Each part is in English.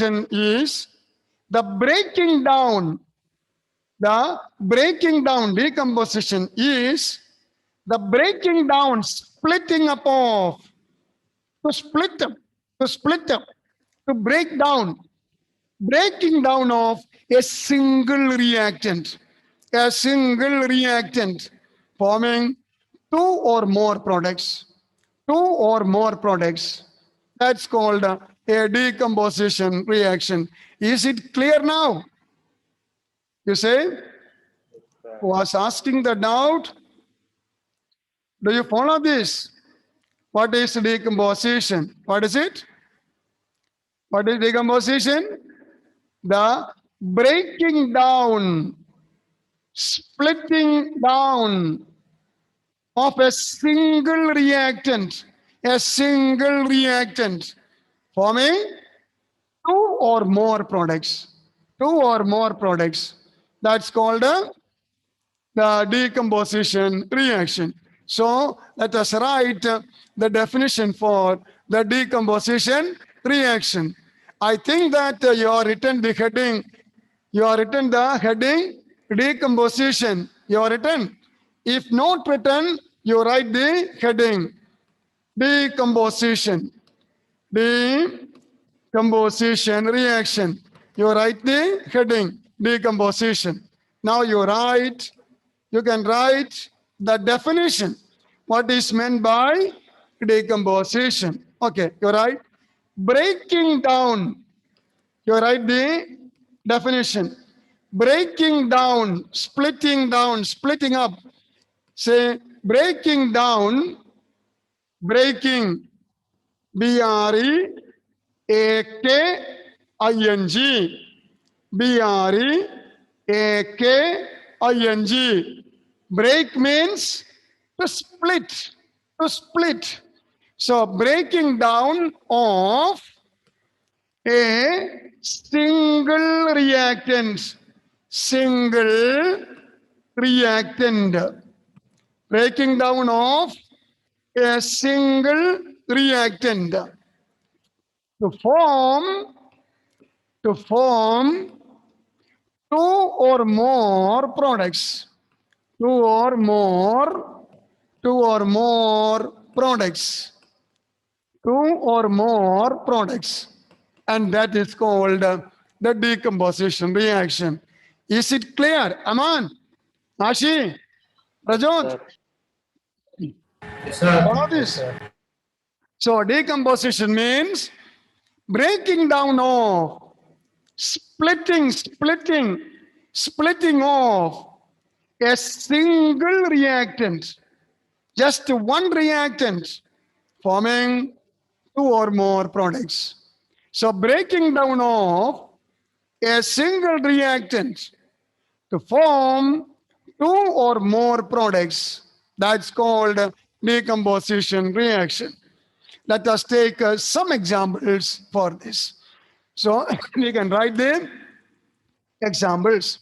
is the breaking down. The breaking down, decomposition is the breaking down, splitting up of, to split up, to break down, breaking down of a single reactant, forming two or more products, That's called a decomposition reaction. Is it clear now? You say? Was asking the doubt? Do you follow this? What is decomposition? What is it? What is decomposition? The breaking down, splitting down of a single reactant, forming two or more products. That's called the decomposition reaction. So let us write the definition for the decomposition reaction. I think that you have written the heading. Decomposition. You have written. If not written, you write the heading. Decomposition reaction. You write the heading. Decomposition. Now you can write the definition. What is meant by decomposition? Okay, you write breaking down. You write the definition. Breaking down, splitting up. Say breaking down, breaking, B-R-E-A-K-I-N-G. B-R-E-A-K-I-N-G. Break means to split. So breaking down of a single reactant. Breaking down of a single reactant to form two or more products. And that is called the decomposition reaction. Is it clear? Aman, Ashi, Rajot? Yes, sir. Follow this. So decomposition means breaking down of, splitting of a single reactant, just one reactant, forming two or more products. So breaking down of a single reactant to form two or more products, that's called decomposition reaction. Let us take some examples for this. So we can write the examples.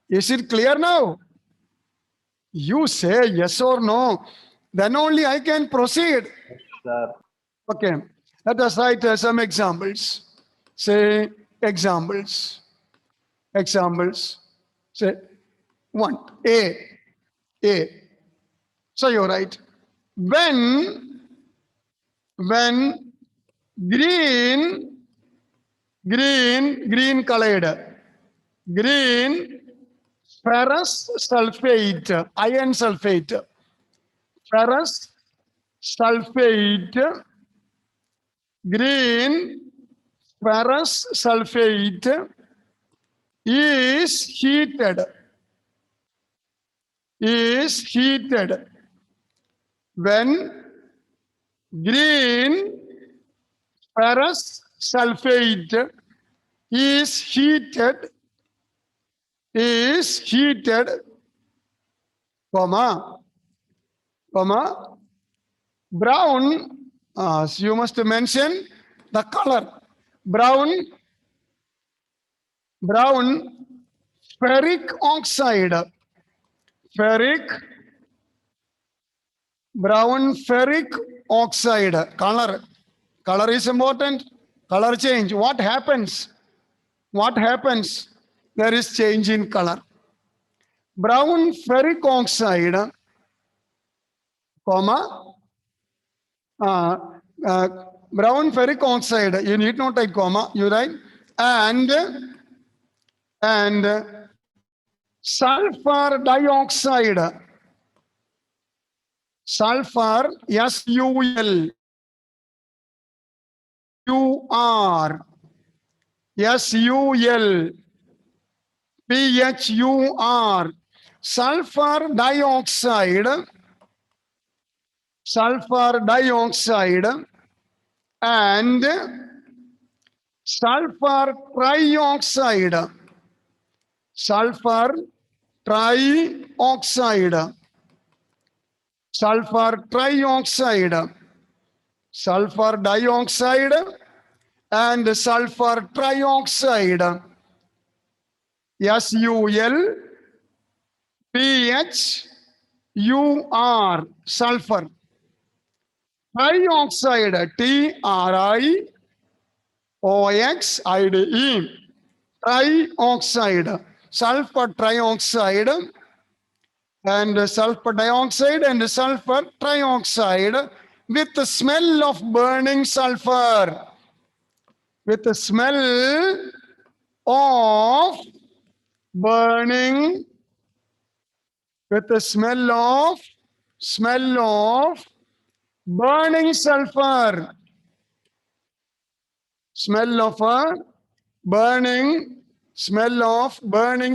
Is it clear now? You say yes or no, then only I can proceed. Sir. Okay, let us write some examples. Say examples. Say one, A. So you write, when green colored, green ferrous sulfate, iron sulfate, ferrous sulfate, green ferrous sulfate is heated. When green ferrous sulfate is heated, brown, so you must mention the color, brown ferric oxide, brown ferric oxide, color is important, Color change. What happens? What happens? There is change in color. Brown ferric oxide, comma, uh, uh, brown ferric oxide, you need not write comma, you write, and sulfur dioxide, sulfur, SUL, UR, SUL, PHUR, sulfur dioxide, and sulfur trioxide, sulfur trioxide, sulfur trioxide, sulfur dioxide, and sulfur trioxide, SUL, PHUR, sulfur. Trioxide, TRIOXIDE, trioxide, sulfur trioxide, and sulfur dioxide and sulfur trioxide with the smell of burning sulfur. With the smell of burning, with the smell of burning sulfur. Smell of burning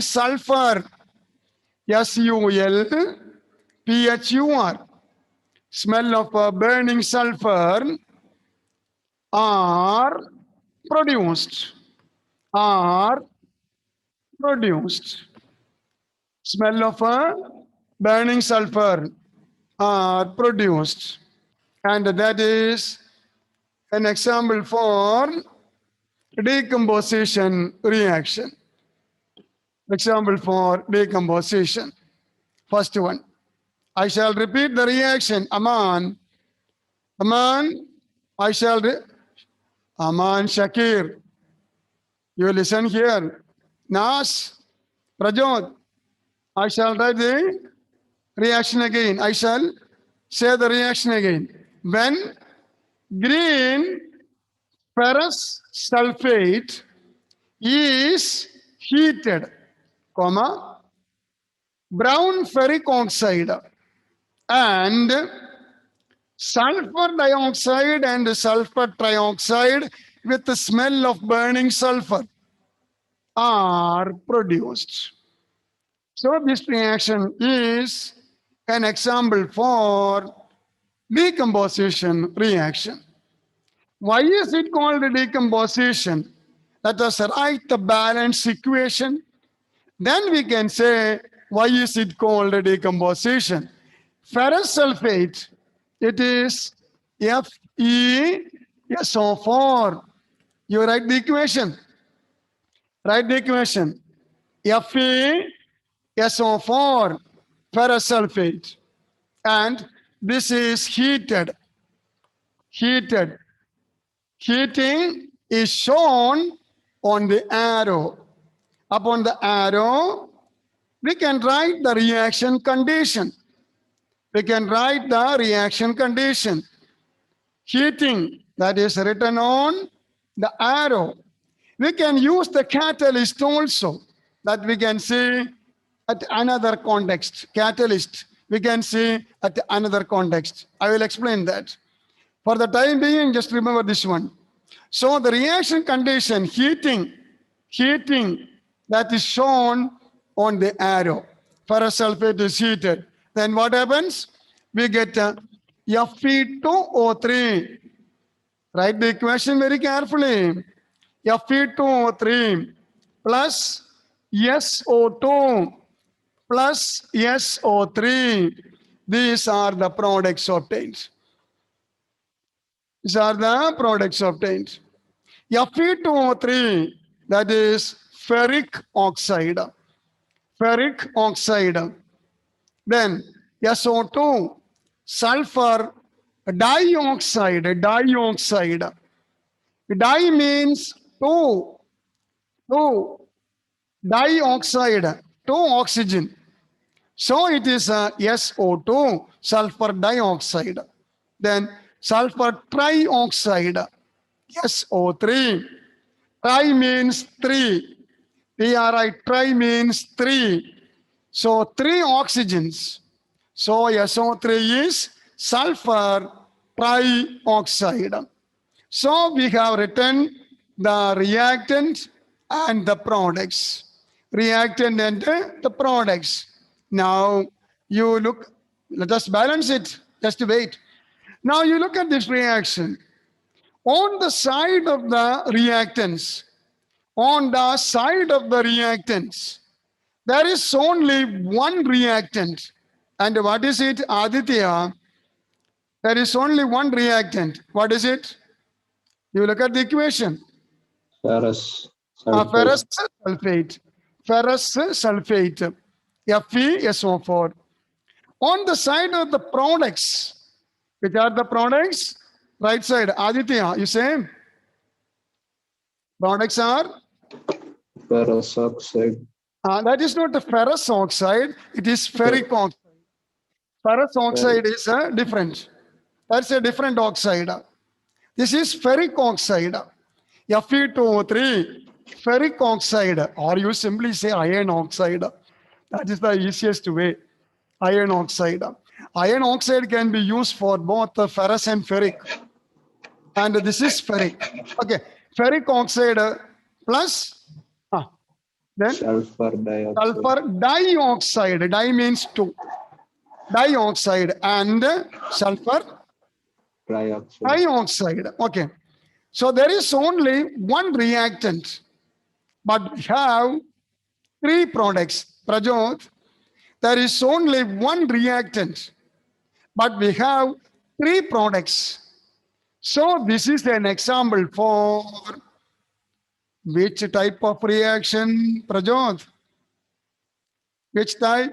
sulfur. SUL, PHUR. Smell of burning sulfur are produced. Smell of burning sulfur are produced. And that is an example for decomposition reaction. Example for decomposition. First one. I shall repeat the reaction. Aman, I shall Aman Shakir. You listen here. Nas, Prajot. I shall write the reaction again. I shall say the reaction again. When green ferrous sulfate is heated, comma, brown ferric oxide and sulfur dioxide and sulfur trioxide with the smell of burning sulfur are produced. So this reaction is an example for decomposition reaction. Why is it called a decomposition? Let us write the balance equation. Then we can say, why is it called a decomposition? Ferrous sulfate, it is FeSO4. You write the equation. Write the equation. FeSO4, ferrous sulfate. And this is heated. Heating is shown on the arrow. Upon the arrow, we can write the reaction condition. Heating, that is written on the arrow. We can use the catalyst also, that we can see at another context. Catalyst, we can see at another context. I will explain that. For the time being, just remember this one. So the reaction condition, heating, that is shown on the arrow. Ferrous sulfate is heated. Then what happens? We get Fe2O3. Write the equation very carefully. Fe2O3 plus SO2 plus SO3. These are the products obtained. Fe2O3, that is ferric oxide. Then SO2, sulfur dioxide. Di means two dioxide, two oxygen. So it is SO2, sulfur dioxide. Then sulfur trioxide, SO3. Tri means three. TRI, tri means three. So three oxygens. So SO3 is sulfur trioxide. So we have written the reactant and the products. Reactant and the products. Now you look, let us balance it. Just wait. Now you look at this reaction. On the side of the reactants, there is only one reactant. And what is it, Aditya? There is only one reactant. What is it? You look at the equation. Ferrous Ferrous sulfate. Ferrous sulfate. FeSO4. On the side of the products, which are the products? Right side. Aditya, you say? Products are? ferrous oxide. That is not a ferrous oxide. It is ferric oxide. Ferrous oxide is different. That's a different oxide. This is ferric oxide. Fe2O3, ferric oxide, or you simply say iron oxide. That is the easiest way. Iron oxide. Iron oxide can be used for both the ferrous and ferric. And this is ferric. Okay, ferric oxide plus then Sulfur dioxide. sulfur dioxide. Di means two. Dioxide and sulfur Trioxide. dioxide. Okay. So there is only one reactant, but we have three products. Prajot, there is only one reactant, but we have three products. So this is an example for which type of reaction, Prajot? Which type?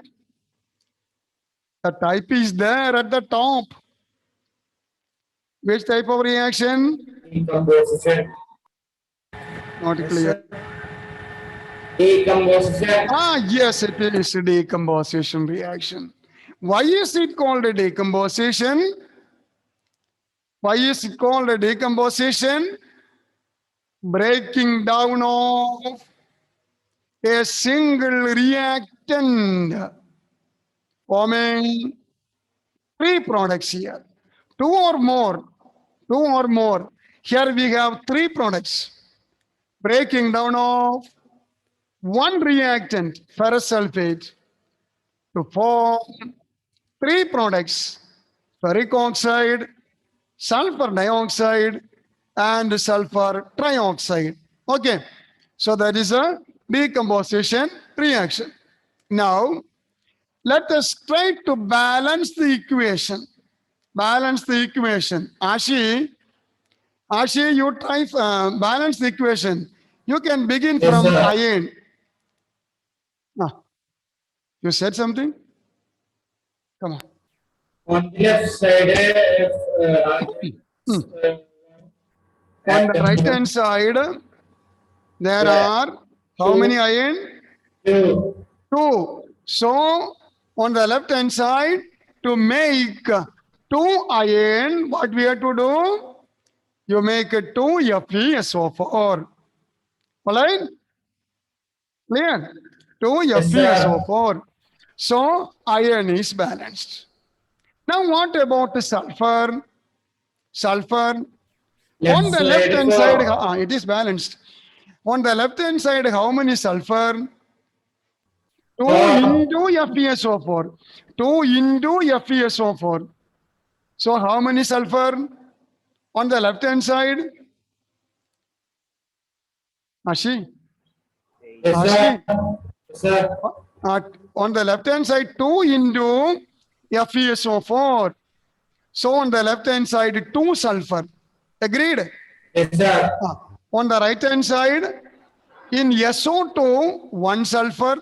The type is there at the top. Which type of reaction? Decomposition. Not clear. Decomposition. Yes, it is a decomposition reaction. Why is it called a decomposition? Why is it called a decomposition? Breaking down of a single reactant, forming three products here. Two or more. Here we have three products. Breaking down of one reactant, ferrous sulfate, to form three products, ferric oxide, sulfur dioxide, and sulfur trioxide. Okay, so that is a decomposition reaction. Now, let us try to balance the equation. Ashi, you try balance the equation. You can begin Yes, from sir. iron. You said something? Come on. On the left side, On the right hand side, there Yeah. are how many iron? two. Two. So on the left hand side, to make two iron, what we have to do? You make two FeSO4. All right? Clear? Two Yes, sir. FeSO4. So iron is balanced. Now what about the sulfur? Sulfur. Left On the left hand four. side, it is balanced. On the left hand side, how many sulfur? 2 into FeSO4. 2 into FeSO4. So how many sulfur? On the left hand side? Ashi? Yes, sir. Yes, sir. On the left hand side, 2 into FeSO4. So on the left hand side, 2 sulfur. Agreed? Yes, sir. On the right hand side, in SO2, 1 sulfur.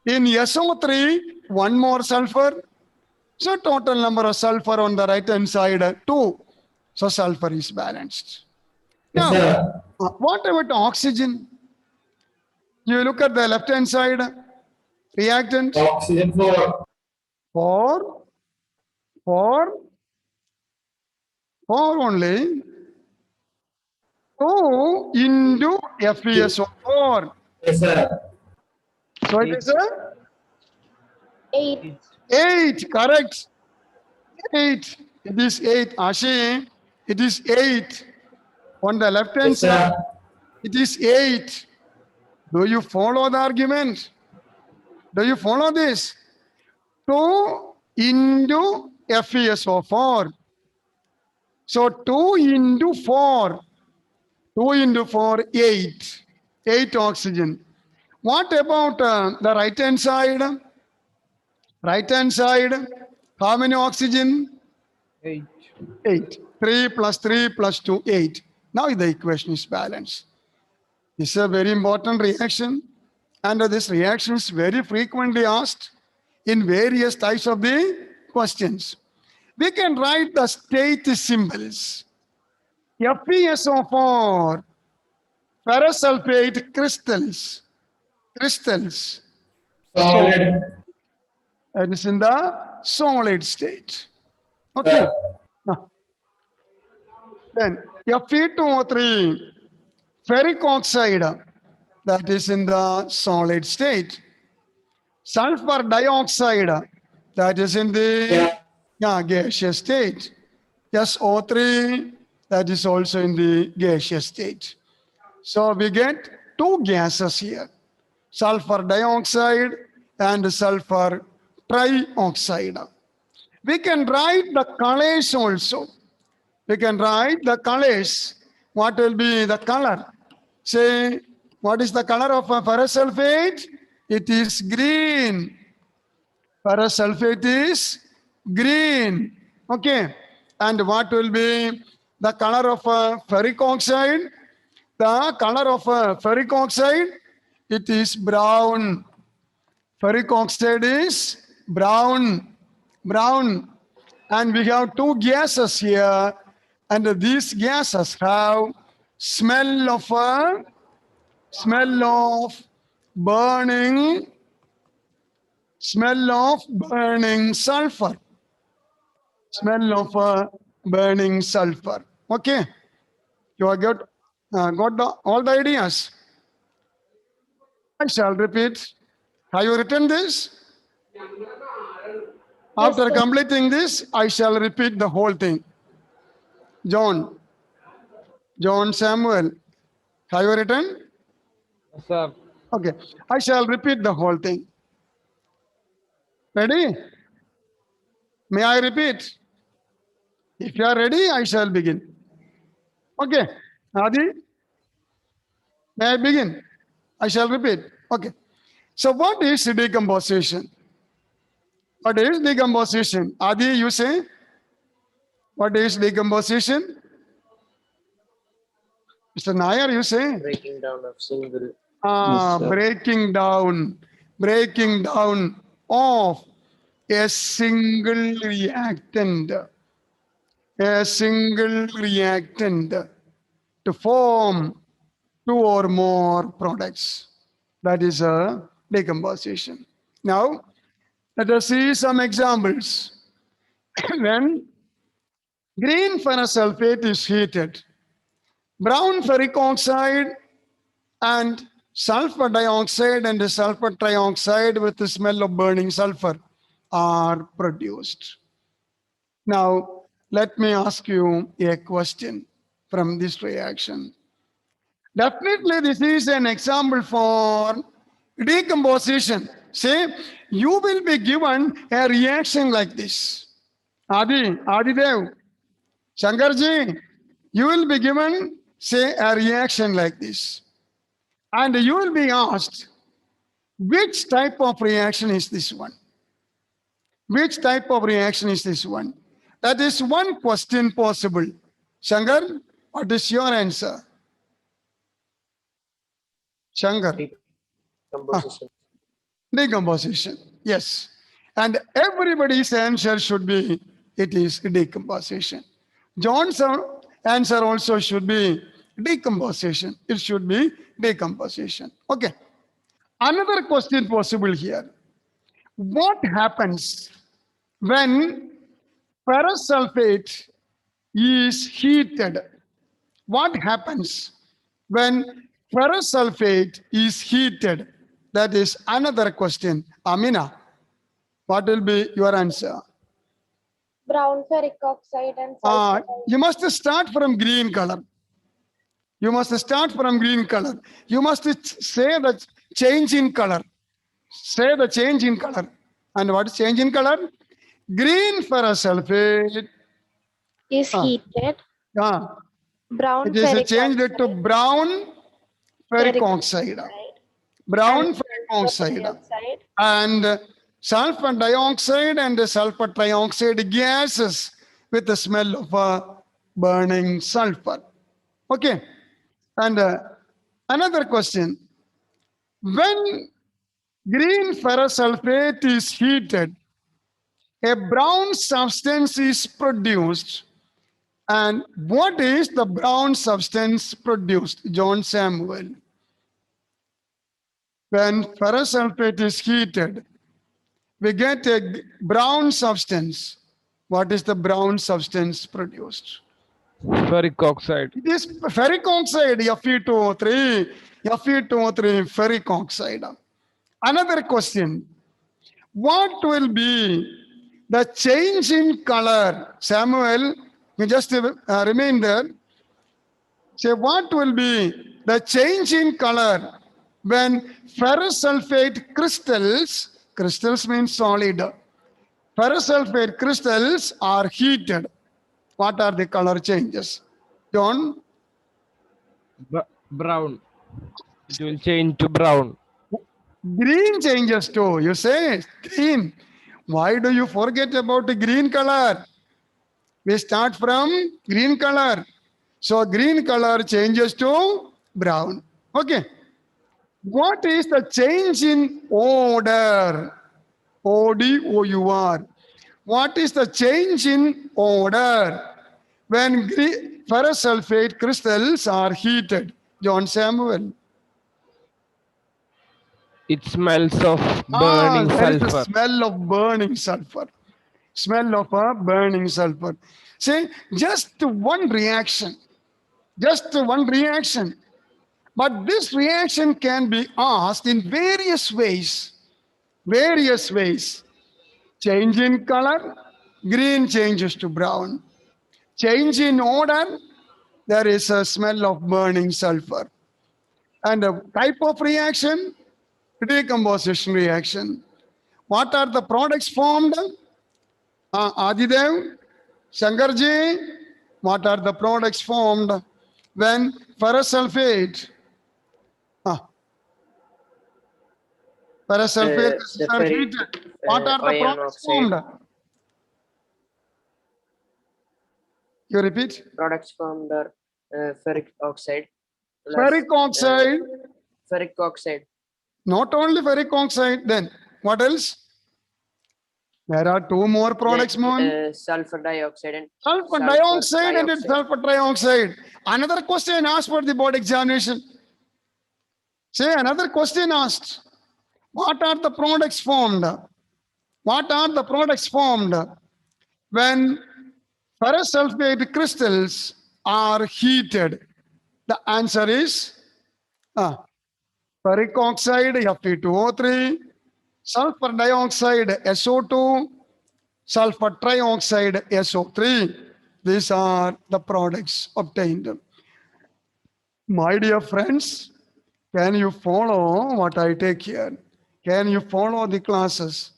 In SO3, 1 more sulfur. So total number of sulfur on the right hand side, 2. So sulfur is balanced. Yes, Now, sir. what about oxygen? You look at the left-hand side, reactant Oxygen 4. for, for, for only 2 into FeSO4. Yes, sir. So it is a 8. 8, correct. 8. It is 8. Ashi, it is 8. On the left-hand Yes, side, sir. it is 8. Do you follow the argument? Do you follow this? 2 into FeSO4. So 2 into 4. 2 into 4, 8. 8 oxygen. What about the right-hand side? Right-hand side, how many oxygen? 8. 3 plus 3 plus 2, 8. Now the equation is balanced. This is a very important reaction. And this reaction is very frequently asked in various types of the questions. We can write the state symbols. FeSO4, ferrous sulfate crystals. Crystals. Solid. It is in the solid state. Okay. Now, then Fe2O3, ferric oxide, that is in the solid state. Sulfur dioxide, that is in the gaseous state. SO3, that is also in the gaseous state. So we get 2 gases here, sulfur dioxide and sulfur trioxide. We can write the colors also. We can write the colors. What will be the color? Say, what is the color of a ferrous sulfate? It is green. Ferrous sulfate is green. Okay. And what will be the color of a ferric oxide? The color of a ferric oxide, it is brown. Ferric oxide is brown. Brown. And we have 2 gases here. And these gases have smell of burning sulfur. Smell of burning sulfur. Okay. You have got all the ideas. I shall repeat. Have you written this? After completing this, I shall repeat the whole thing. John Samuel, have you written? Yes, sir. Okay, I shall repeat the whole thing. Ready? May I repeat? If you are ready, I shall begin. Okay, Adi, may I begin? I shall repeat. Okay. So what is decomposition? What is decomposition? Adi, you say? What is decomposition? Mr. Nair, you say? Breaking down of single. Yes, sir. Breaking down of a single reactant. A single reactant to form 2 or more products. That is a decomposition. Now, let us see some examples. When green ferrous sulfate is heated, brown ferric oxide and sulfur dioxide and the sulfur trioxide with the smell of burning sulfur are produced. Now, let me ask you a question from this reaction. Definitely, this is an example for decomposition. Say, you will be given a reaction like this. Adidev, Shankarji, you will be given, say, a reaction like this. And you will be asked, which type of reaction is this one? Which type of reaction is this one? That is one question possible. Shankar, what is your answer? Shankar. Decomposition. Decomposition. Yes. And everybody's answer should be, it is decomposition. John's answer also should be decomposition. It should be decomposition. Okay. Another question possible here. What happens when ferrous sulfate is heated? What happens when ferrous sulfate is heated? That is another question. Amina, what will be your answer? Brown ferric oxide and sulfur You must start from green color. You must start from green color. You must say the change in color. Say the change in color. And what is change in color? Green ferrous sulfate. is heated. Brown It is ferric changed to oxide, brown ferric ferric oxide. Brown and ferric sulfur oxide. dioxide And sulfur dioxide and sulfur trioxide gases with the smell of burning sulfur. Okay. And another question. When green ferrous sulfate is heated, a brown substance is produced. And what is the brown substance produced? John Samuel. When ferrous sulfate is heated, we get a brown substance. What is the brown substance produced? Ferric oxide. It is ferric oxide, Fe2O3, Fe2O3, ferric oxide. Another question. What will be the change in color? Samuel, you just remain there. Say, what will be the change in color when ferrous sulfate crystals means solid, ferrous sulfate crystals are heated? What are the color changes? John? Brown. It will change to brown. Green changes too. You say green. Why do you forget about the green color? We start from green color. So green color changes to brown. Okay. What is the change in odor? ODOUR. What is the change in odor when ferrous sulfate crystals are heated? John Samuel. It smells of burning there is the sulfur. smell of burning sulfur. Smell of burning sulfur. See, just one reaction. Just one reaction. But this reaction can be asked in various ways. Various ways. Change in color, green changes to brown. Change in odor, there is a smell of burning sulfur. And a type of reaction, decomposition reaction. What are the products formed? Adidev, Shankarji, what are the products formed when ferrous sulfate? Ferrous sulfate the are ferric, heated. What are the iron products oxide. formed? You repeat? Products formed are ferric oxide. plus, Ferric oxide. Ferric oxide. Not only ferric oxide, then what else? There are two more products, man. Sulfur dioxide and Sulfur dioxide and sulfur trioxide. Another question asked for the board examination. Say another question asked. What are the products formed? What are the products formed when ferrous sulfate crystals are heated? The answer is ferric oxide, Fe2O3, sulfur dioxide, SO2, sulfur trioxide, SO3. These are the products obtained. My dear friends, can you follow what I take here? Can you follow the classes?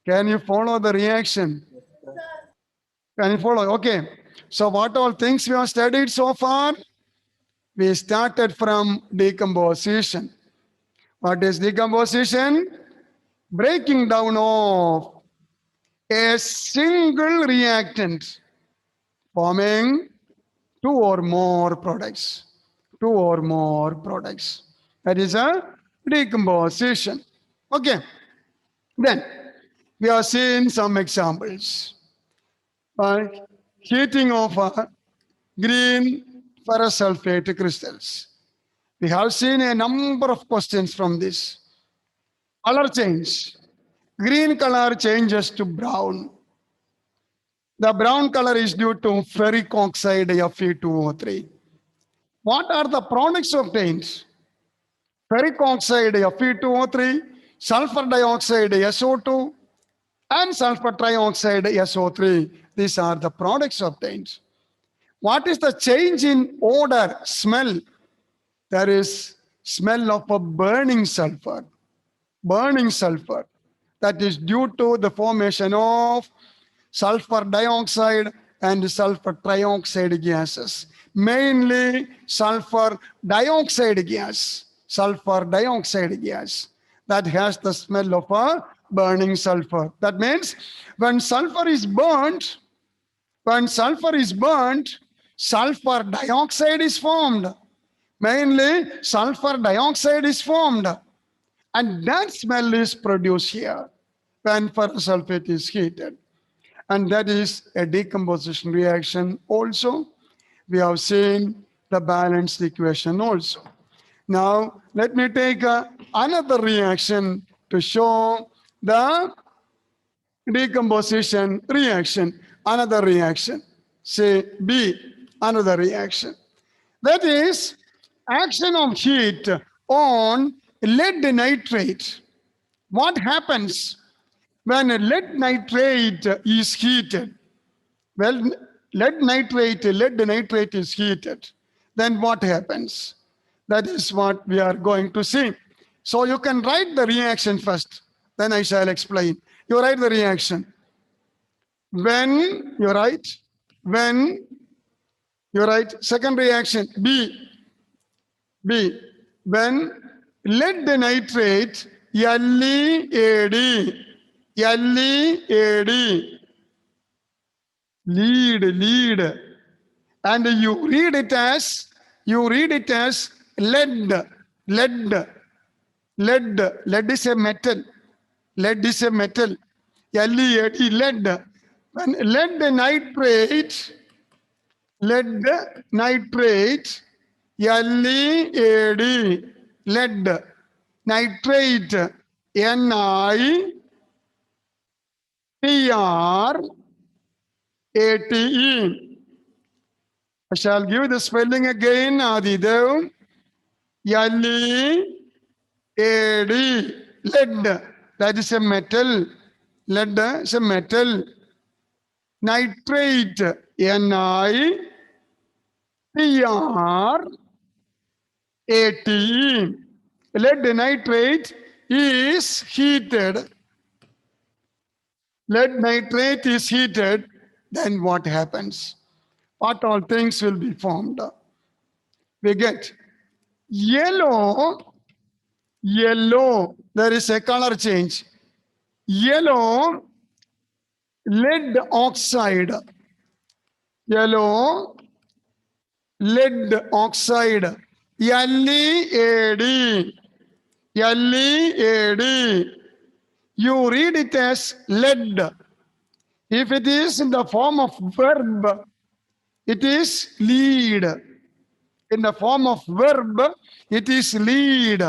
Can you follow the reaction? Can you follow? Okay. So what all things we have studied so far? We started from decomposition. What is decomposition? Breaking down of a single reactant forming two or more products. Two or more products. That is a decomposition. Okay. Then we have seen some examples. Heating of a green ferrous sulfate crystals. We have seen a number of questions from this. Color change. Green color changes to brown. The brown color is due to ferric oxide Fe2O3. What are the products obtained? Ferric oxide Fe2O3, sulfur dioxide SO2, and sulfur trioxide SO3. These are the products obtained. What is the change in odor, smell? There is smell of a burning sulfur. Burning sulfur. That is due to the formation of sulfur dioxide and sulfur trioxide gases. Mainly sulfur dioxide gas. Sulfur dioxide gas. That has the smell of a burning sulfur. That means when sulfur is burnt, sulfur dioxide is formed. Mainly sulfur dioxide is formed. And that smell is produced here when ferrous sulfate is heated. And that is a decomposition reaction also. We have seen the balanced equation also. Now, let me take another reaction to show the decomposition reaction. Another reaction. Say B, another reaction. That is action of heat on lead nitrate. What happens when a lead nitrate is heated? Well, lead nitrate is heated. Then what happens? That is what we are going to see. So you can write the reaction first. Then I shall explain. You write the reaction. When you write, second reaction, B. When lead nitrate, LEAD, lead, and you read it as lead. Lead is a metal. Lead is a metal. LEAD, lead. When lead nitrate, LEAD, lead, nitrate, NiTrATE. I shall give the spelling again. Adidev, LEAD, lead. That is a metal. Lead is a metal. Nitrate, NiTrATE. Lead nitrate is heated. Lead nitrate is heated. Then what happens? What all things will be formed? We get yellow. There is a color change. Yellow lead oxide. Yellow lead oxide. LEAD. You read it as lead. If it is in the form of verb, it is lead. In the form of verb, it is lead.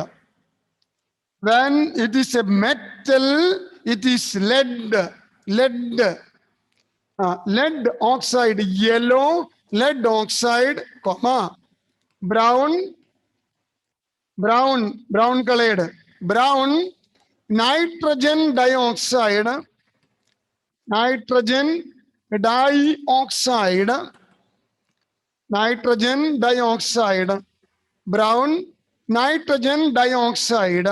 When it is a metal, it is lead. Lead oxide, yellow lead oxide, comma, brown colored, brown nitrogen dioxide, brown nitrogen dioxide,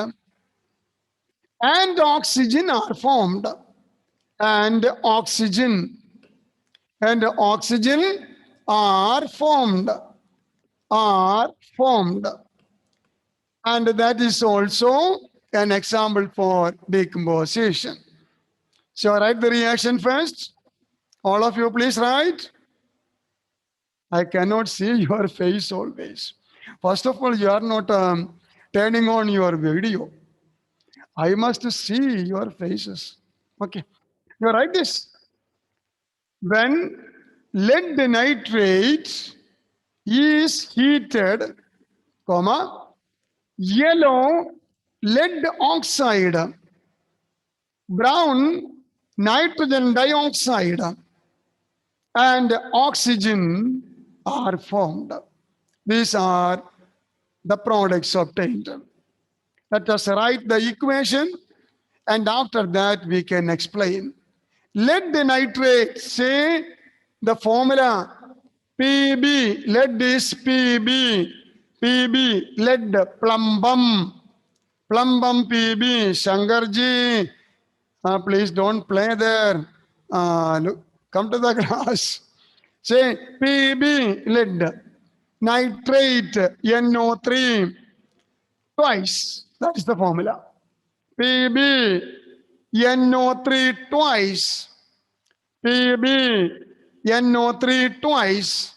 and oxygen are formed. And oxygen are formed. And that is also an example for decomposition. So write the reaction first. All of you please write. I cannot see your face always. First of all, you are not turning on your video. I must see your faces. Okay. You write this. When lead nitrate is heated, comma, yellow lead oxide, brown nitrogen dioxide, and oxygen are formed. These are the products obtained. Let us write the equation, and after that we can explain. Lead nitrate, say the formula PB, lead is PB, PB, lead, plumbum, plumbum PB, Shankarji, please don't play there. Look, come to the class. Say PB, lead, nitrate, NO3, twice. That is the formula. PB, NO3 twice. PB, NO3 twice.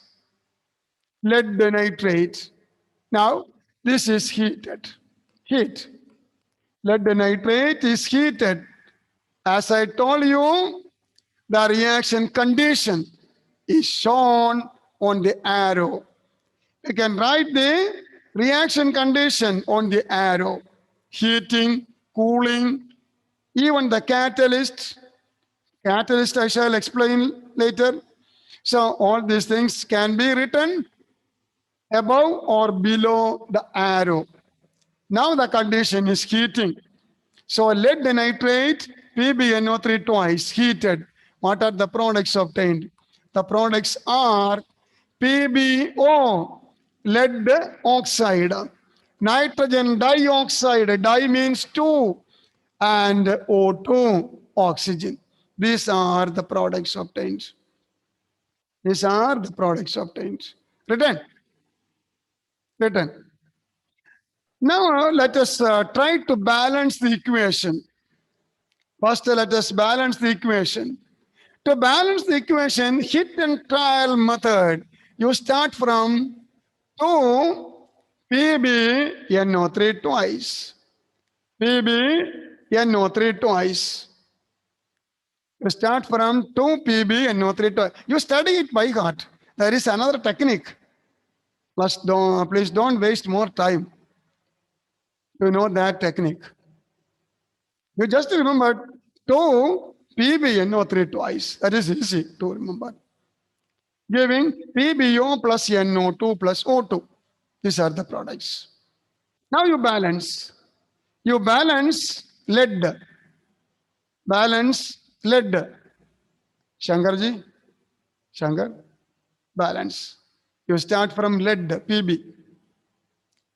Lead nitrate. Now, this is heated. Heat. Lead nitrate is heated. As I told you, the reaction condition is shown on the arrow. You can write the reaction condition on the arrow. Heating, cooling, even the catalyst. Catalyst I shall explain later. So all these things can be written above or below the arrow. Now the condition is heating. So lead nitrate, PbNO3 twice heated. What are the products obtained? The products are PbO, lead oxide, nitrogen dioxide, di means 2, and O2, oxygen. These are the products obtained. These are the products obtained. Written. Written. Now let us try to balance the equation. First, let us balance the equation. To balance the equation, hit and trial method, you start from 2 PbNO3 twice. PbNO3 twice. You start from 2 PbNO3 twice. You study it by heart. There is another technique. Please don't waste more time. You know that technique. You just remember 2 PbNO3 twice. That is easy to remember. Giving PbO plus NO2 plus O2. These are the products. Now you balance. You balance lead. Balance lead. Shankarji? Shankar? Balance. You start from lead, Pb.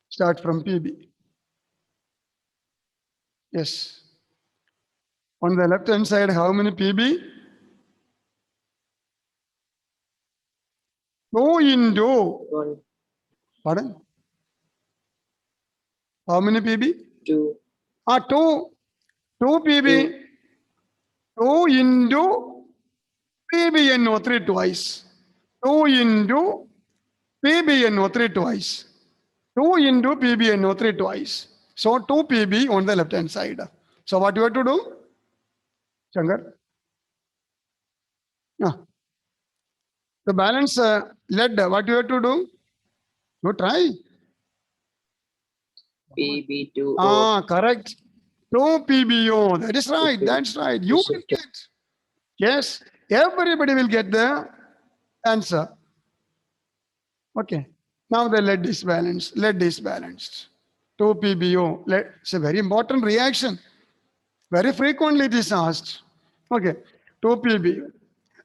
Start from Pb. Yes. On the left hand side, how many Pb? 2 into, 1, pardon? How many Pb? 2, 2 Pb. 2 into PbNO3 twice. 2 into PbNO3 twice. 2 into PbNO3 twice. So 2 Pb on the left hand side. So what you have to do? Shankar? To balance lead, what you have to do? You try. PB2O. Correct. 2 PbO. That is right. Okay. That's right. You will get. Yes. Everybody will get the answer. Okay. Now the lead is balanced. Lead is balanced. 2 PbO. It's a very important reaction. Very frequently it is asked. Okay. 2 PbO.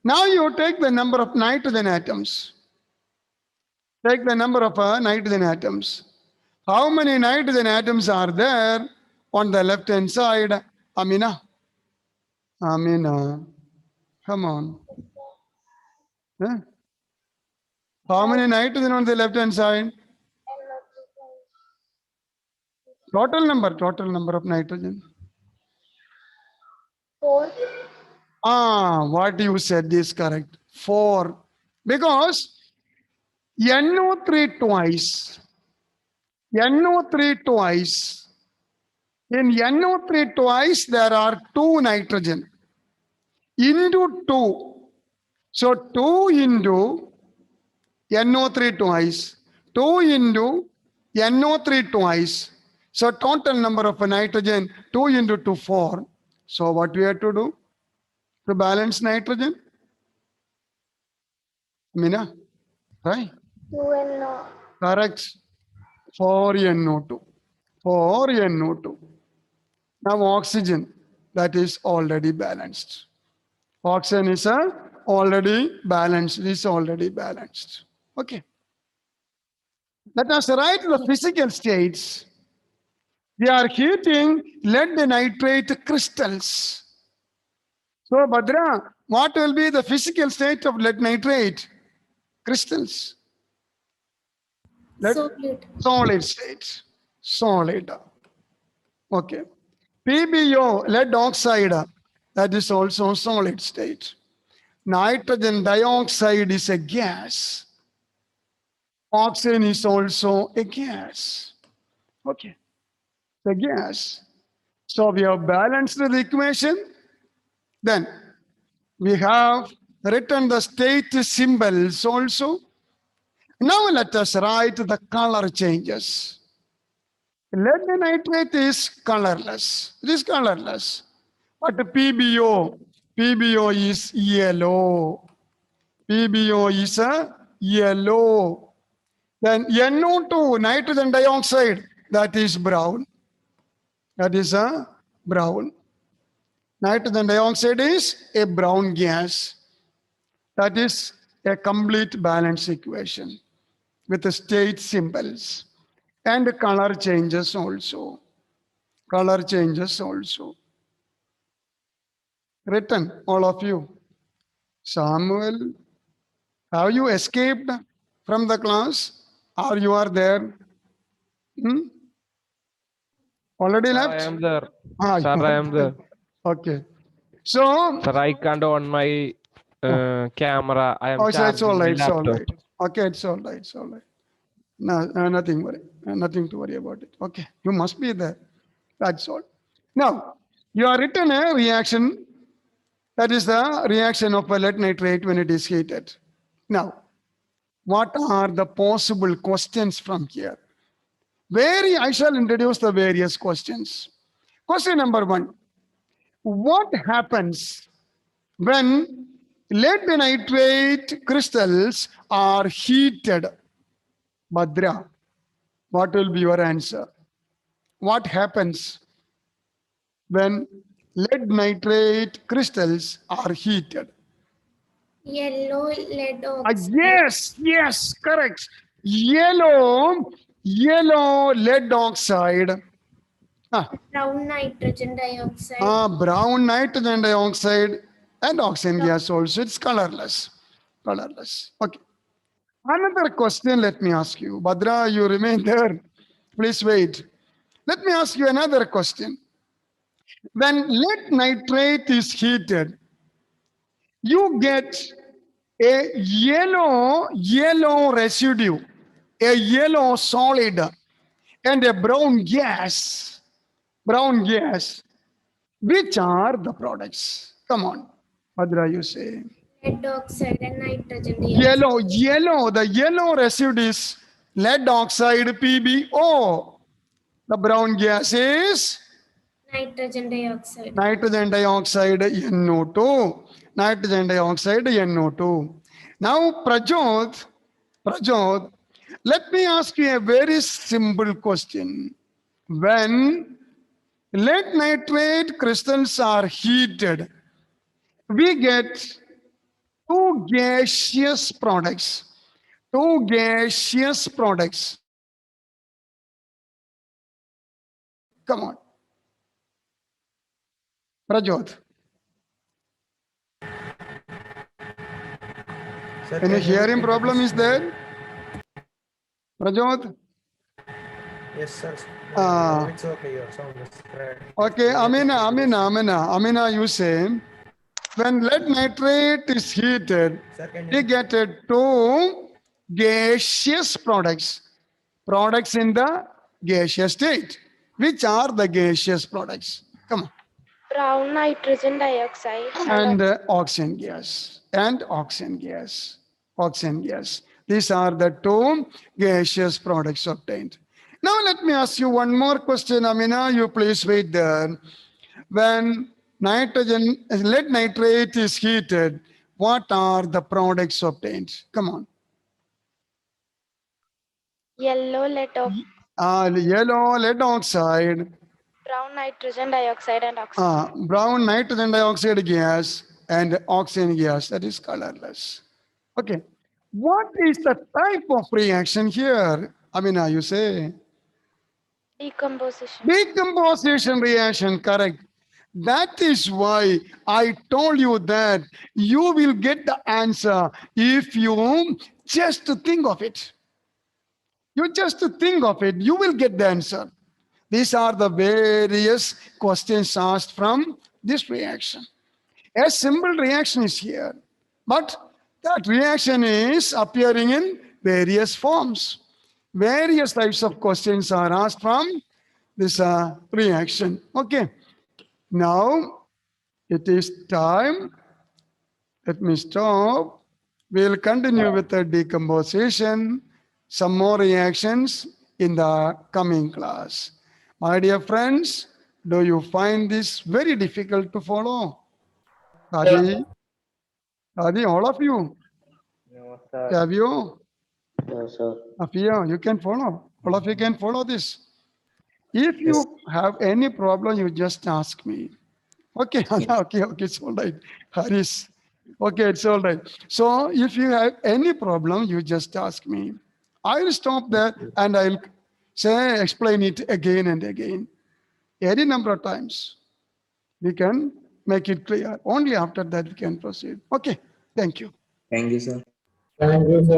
Now you take the number of nitrogen atoms. Take the number of nitrogen atoms. How many nitrogen atoms are there on the left hand side? Amina. Amina. Come on. Huh? How many nitrogen on the left hand side? Total number of nitrogen. 4. What you said is correct. 4. Because NO3 twice. NO3 twice. In NO3 twice, there are 2 nitrogen. Into 2. So 2 into NO3 twice, 2 into NO3 twice. So total number of nitrogen, 2 into 2, 4. So what we have to do to balance nitrogen? Mina, right? 2NO. Correct. 4NO2. 4NO2. Now oxygen, that is already balanced. Oxygen is already balanced. It is already balanced. Okay. Let us write the physical states. We are heating lead nitrate crystals. So, Bhadra, what will be the physical state of lead nitrate crystals? Solid state. Solid. Okay. PbO, lead oxide, that is also solid state. Nitrogen dioxide is a gas. Oxygen is also a gas. Okay. The gas. So we have balanced the equation. Then we have written the state symbols also. Now let us write the color changes. Lead nitrate is colorless. It is colorless. But PbO is yellow. PbO is a yellow. Then NO2, nitrogen dioxide, that is brown. That is a brown. Nitrogen dioxide is a brown gas. That is a complete balance equation with the state symbols and color changes also. Color changes also. Written, all of you. Samuel, have you escaped from the class or you are there? Already Sir, I left? am there. Ah, Sir, I am there. Okay. So, Sir, I can't on my camera. I am oh, so it's charging all my right. It's all laptop. right. Okay, it's all right. It's all right. No, nothing worry. Nothing to worry about it. Okay, you must be there. That's all. Now, you are written a reaction. That is the reaction of a lead nitrate when it is heated. Now, what are the possible questions from here? I shall introduce the various questions. Question number 1. What happens when lead nitrate crystals are heated? Bhadra, what will be your answer? What happens when lead nitrate crystals are heated? Yellow lead oxide. Yes, correct. Yellow lead oxide. Brown nitrogen dioxide. Brown nitrogen dioxide and oxygen gas also. It's colorless. Colorless. Okay. Another question let me ask you. Bhadra, you remain there. Please wait. Let me ask you another question. When lead nitrate is heated, you get a yellow residue, a yellow solid, and a brown gas. Which are the products? Come on, Bhadra, you say. Lead oxide and nitrogen dioxide. The yellow residue is lead oxide, PbO. The brown gas is Nitrogen dioxide. nitrogen dioxide, NO2. Nitrogen dioxide, NO2. Now, Prajot, let me ask you a very simple question. When lead nitrate crystals are heated, we get two gaseous products. Come on. Prajot. Any hearing problem is there? Prajot? Yes, sir. It's okay. Your sound is correct. Okay, Amina, you say, when lead nitrate is heated, Sir, can we you get two gaseous products. Products in the gaseous state. Which are the gaseous products? Come on. Brown nitrogen dioxide. And oxygen gas. These are the two gaseous products obtained. Now let me ask you one more question, Amina. You please wait there. When lead nitrate is heated, what are the products obtained? Come on. Yellow lead Yellow lead oxide, brown nitrogen dioxide and oxygen. brown nitrogen dioxide gas, and oxygen gas, that is colorless. Okay. What is the type of reaction here? Amina, you say? Decomposition. Decomposition reaction, correct. That is why I told you that you will get the answer if you just think of it. You just think of it, you will get the answer. These are the various questions asked from this reaction. A simple reaction is here, but that reaction is appearing in various forms. Various types of questions are asked from this reaction. Okay. Now it is time. Let me stop. We'll continue with the decomposition, some more reactions in the coming class. My dear friends, do you find this very difficult to follow? Adi, all of you, No, sir. have you? No, sir. Afia, you can follow. All of you can follow this. If you have any problem, you just ask me. Okay, okay, it's all right. Haris. Okay, it's all right. So if you have any problem, you just ask me. I'll stop there and I'll explain it again and again. Any number of times. We can make it clear. Only after that we can proceed. Okay, thank you. Thank you, sir. Thank you, sir.